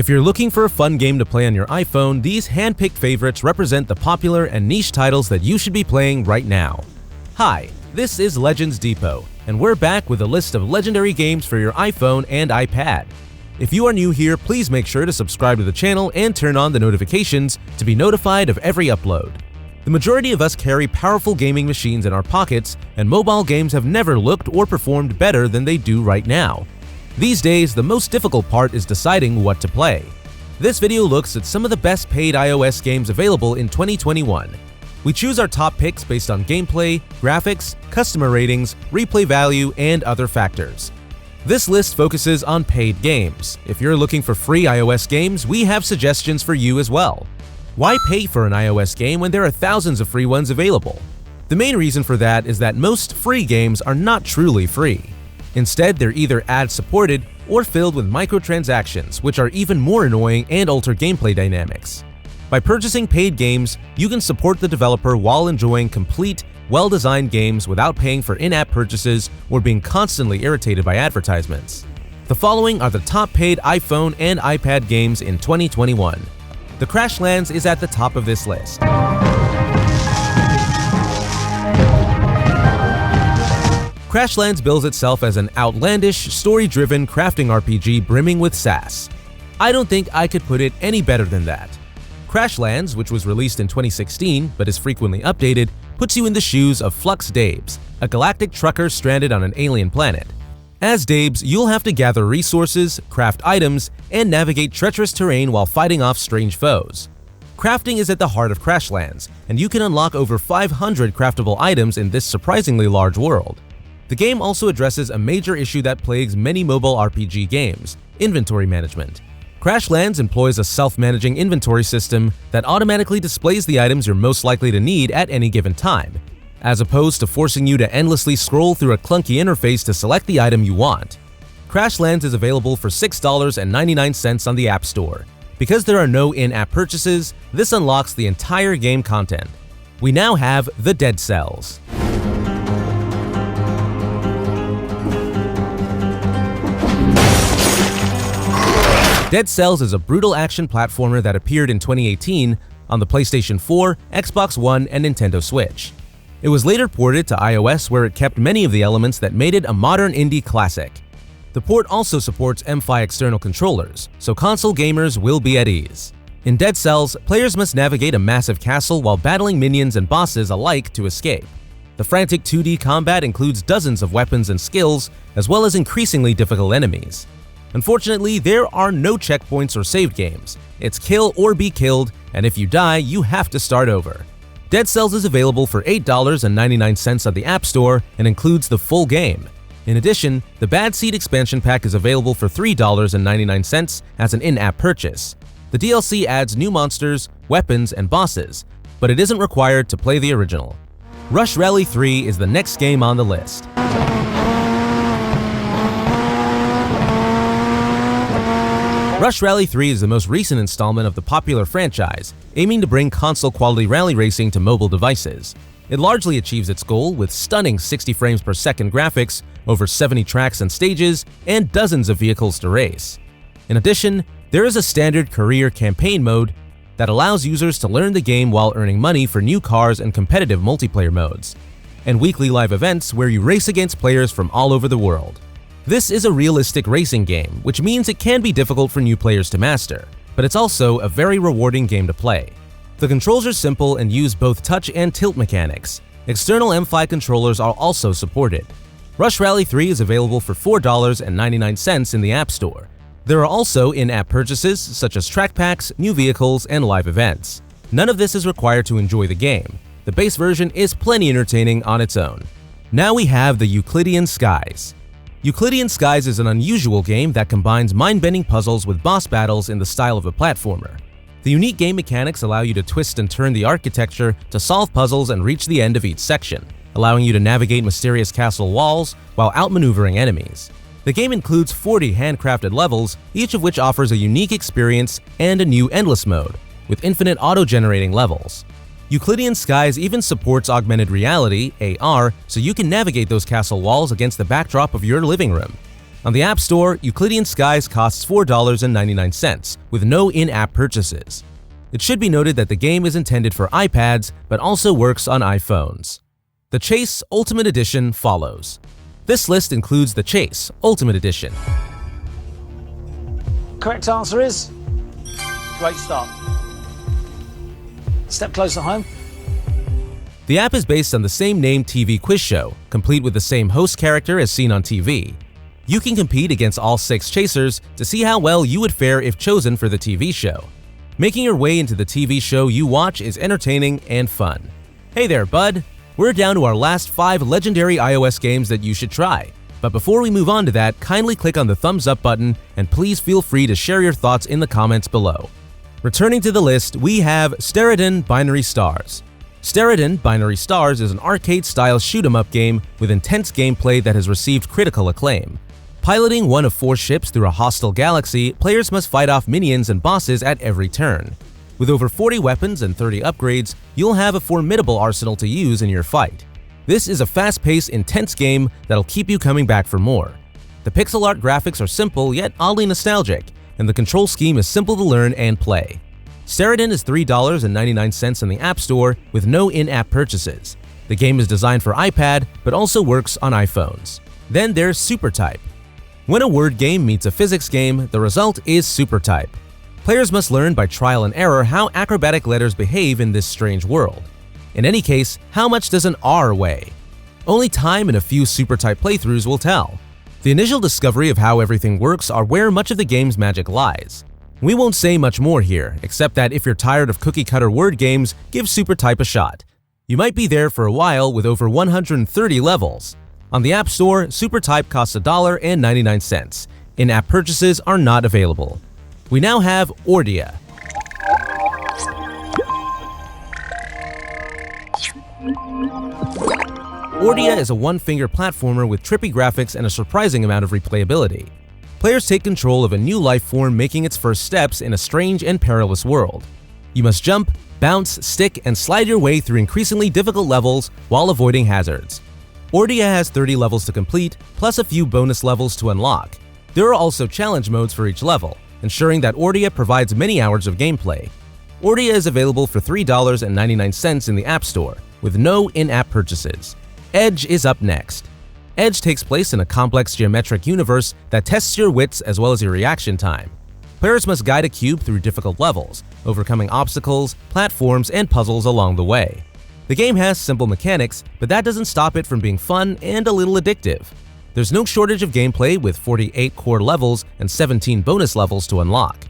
If you're looking for a fun game to play on your iPhone, these hand-picked favorites represent the popular and niche titles that you should be playing right now. Hi, this is Legends Depot, and we're back with a list of legendary games for your iPhone and iPad. If you are new here, please make sure to subscribe to the channel and turn on the notifications to be notified of every upload. The majority of us carry powerful gaming machines in our pockets, and mobile games have never looked or performed better than they do right now. These days, the most difficult part is deciding what to play. This video looks at some of the best paid iOS games available in 2021. We choose our top picks based on gameplay, graphics, customer ratings, replay value, and other factors. This list focuses on paid games. If you're looking for free iOS games, we have suggestions for you as well. Why pay for an iOS game when there are thousands of free ones available? The main reason for that is that most free games are not truly free. Instead, they're either ad-supported or filled with microtransactions, which are even more annoying and alter gameplay dynamics. By purchasing paid games, you can support the developer while enjoying complete, well-designed games without paying for in-app purchases or being constantly irritated by advertisements. The following are the top paid iPhone and iPad games in 2021. The Crashlands is at the top of this list. Crashlands bills itself as an outlandish, story-driven crafting RPG brimming with sass. I don't think I could put it any better than that. Crashlands, which was released in 2016 but is frequently updated, puts you in the shoes of Flux Dabes, a galactic trucker stranded on an alien planet. As Dabes, you'll have to gather resources, craft items, and navigate treacherous terrain while fighting off strange foes. Crafting is at the heart of Crashlands, and you can unlock over 500 craftable items in this surprisingly large world. The game also addresses a major issue that plagues many mobile RPG games: inventory management. Crashlands employs a self-managing inventory system that automatically displays the items you're most likely to need at any given time, as opposed to forcing you to endlessly scroll through a clunky interface to select the item you want. Crashlands is available for $6.99 on the App Store. Because there are no in-app purchases, this unlocks the entire game content. We now have the Dead Cells. Dead Cells is a brutal action platformer that appeared in 2018 on the PlayStation 4, Xbox One, and Nintendo Switch. It was later ported to iOS, where it kept many of the elements that made it a modern indie classic. The port also supports MFI external controllers, so console gamers will be at ease. In Dead Cells, players must navigate a massive castle while battling minions and bosses alike to escape. The frantic 2D combat includes dozens of weapons and skills, as well as increasingly difficult enemies. Unfortunately, there are no checkpoints or saved games. It's kill or be killed, and if you die, you have to start over. Dead Cells is available for $8.99 at the App Store and includes the full game. In addition, the Bad Seed expansion pack is available for $3.99 as an in-app purchase. The DLC adds new monsters, weapons, and bosses, but it isn't required to play the original. Rush Rally 3 is the next game on the list. Rush Rally 3 is the most recent installment of the popular franchise, aiming to bring console-quality rally racing to mobile devices. It largely achieves its goal with stunning 60 frames per second graphics, over 70 tracks and stages, and dozens of vehicles to race. In addition, there is a standard career campaign mode that allows users to learn the game while earning money for new cars and competitive multiplayer modes, and weekly live events where you race against players from all over the world. This is a realistic racing game, which means it can be difficult for new players to master, but it's also a very rewarding game to play. The controls are simple and use both touch and tilt mechanics. External MFI controllers are also supported. Rush Rally 3 is available for $4.99 in the App Store. There are also in-app purchases such as track packs, new vehicles, and live events. None of this is required to enjoy the game. The base version is plenty entertaining on its own. Now we have the Euclidian Skies. Euclidian Skies is an unusual game that combines mind-bending puzzles with boss battles in the style of a platformer. The unique game mechanics allow you to twist and turn the architecture to solve puzzles and reach the end of each section, allowing you to navigate mysterious castle walls while outmaneuvering enemies. The game includes 40 handcrafted levels, each of which offers a unique experience and a new endless mode, with infinite auto-generating levels. Euclidian Skies even supports augmented reality (AR), so you can navigate those castle walls against the backdrop of your living room. On the App Store, Euclidian Skies costs $4.99 with no in-app purchases. It should be noted that the game is intended for iPads but also works on iPhones. The Chase Ultimate Edition follows. This list includes the Chase Ultimate Edition. Correct answer is great start. Step closer home. The app is based on the same name TV quiz show, complete with the same host character as seen on TV. You can compete against all 6 chasers to see how well you would fare if chosen for the TV show. Making your way into the TV show you watch is entertaining and fun. Hey there, bud! We're down to our last 5 legendary iOS games that you should try. But before we move on to that, kindly click on the thumbs up button and please feel free to share your thoughts in the comments below. Returning to the list, we have Steredenn Binary Stars. Steredenn Binary Stars is an arcade-style shoot-'em-up game with intense gameplay that has received critical acclaim. Piloting one of 4 ships through a hostile galaxy, players must fight off minions and bosses at every turn. With over 40 weapons and 30 upgrades, you'll have a formidable arsenal to use in your fight. This is a fast-paced, intense game that'll keep you coming back for more. The pixel art graphics are simple yet oddly nostalgic, and the control scheme is simple to learn and play. Steredenn is $3.99 in the App Store with no in-app purchases. The game is designed for iPad but also works on iPhones. Then there's Supertype. When a word game meets a physics game, the result is Supertype. Players must learn by trial and error how acrobatic letters behave in this strange world. In any case, how much does an R weigh? Only time and a few Supertype playthroughs will tell. The initial discovery of how everything works are where much of the game's magic lies. We won't say much more here, except that if you're tired of cookie-cutter word games, give Supertype a shot. You might be there for a while with over 130 levels. On the App Store, Supertype costs $1.99. In-app purchases are not available. We now have Ordia. Ordia is a one-finger platformer with trippy graphics and a surprising amount of replayability. Players take control of a new life form making its first steps in a strange and perilous world. You must jump, bounce, stick, and slide your way through increasingly difficult levels while avoiding hazards. Ordia has 30 levels to complete, plus a few bonus levels to unlock. There are also challenge modes for each level, ensuring that Ordia provides many hours of gameplay. Ordia is available for $3.99 in the App Store, with no in-app purchases. Edge is up next. Edge takes place in a complex geometric universe that tests your wits as well as your reaction time. Players must guide a cube through difficult levels, overcoming obstacles, platforms, and puzzles along the way. The game has simple mechanics, but that doesn't stop it from being fun and a little addictive. There's no shortage of gameplay with 48 core levels and 17 bonus levels to unlock.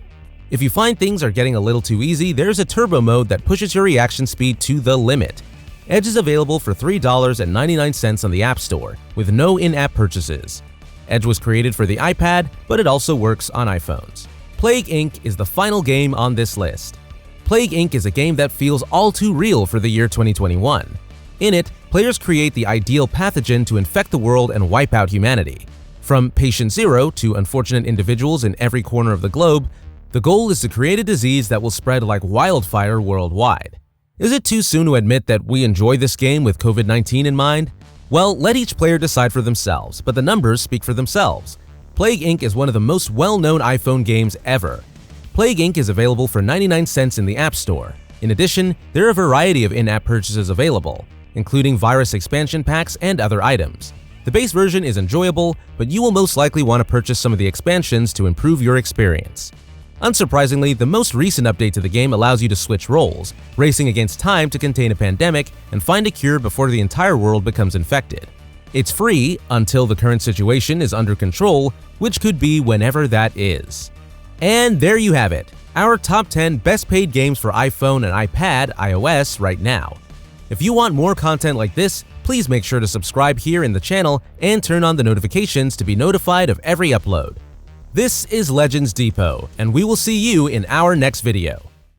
If you find things are getting a little too easy, there's a turbo mode that pushes your reaction speed to the limit. Edge is available for $3.99 on the App Store, with no in-app purchases. Edge was created for the iPad, but it also works on iPhones. Plague Inc. is the final game on this list. Plague Inc. is a game that feels all too real for the year 2021. In it, players create the ideal pathogen to infect the world and wipe out humanity. From Patient Zero to unfortunate individuals in every corner of the globe, the goal is to create a disease that will spread like wildfire worldwide. Is it too soon to admit that we enjoy this game with COVID-19 in mind? Well, let each player decide for themselves, but the numbers speak for themselves. Plague Inc. is one of the most well-known iPhone games ever. Plague Inc. is available for 99 cents in the App Store. In addition, there are a variety of in-app purchases available, including virus expansion packs and other items. The base version is enjoyable, but you will most likely want to purchase some of the expansions to improve your experience. Unsurprisingly, the most recent update to the game allows you to switch roles, racing against time to contain a pandemic and find a cure before the entire world becomes infected. It's free until the current situation is under control, which could be whenever that is. And there you have it, our top 10 best paid games for iPhone and iPad iOS right now. If you want more content like this, please make sure to subscribe here in the channel and turn on the notifications to be notified of every upload. This is Legends Depot, and we will see you in our next video.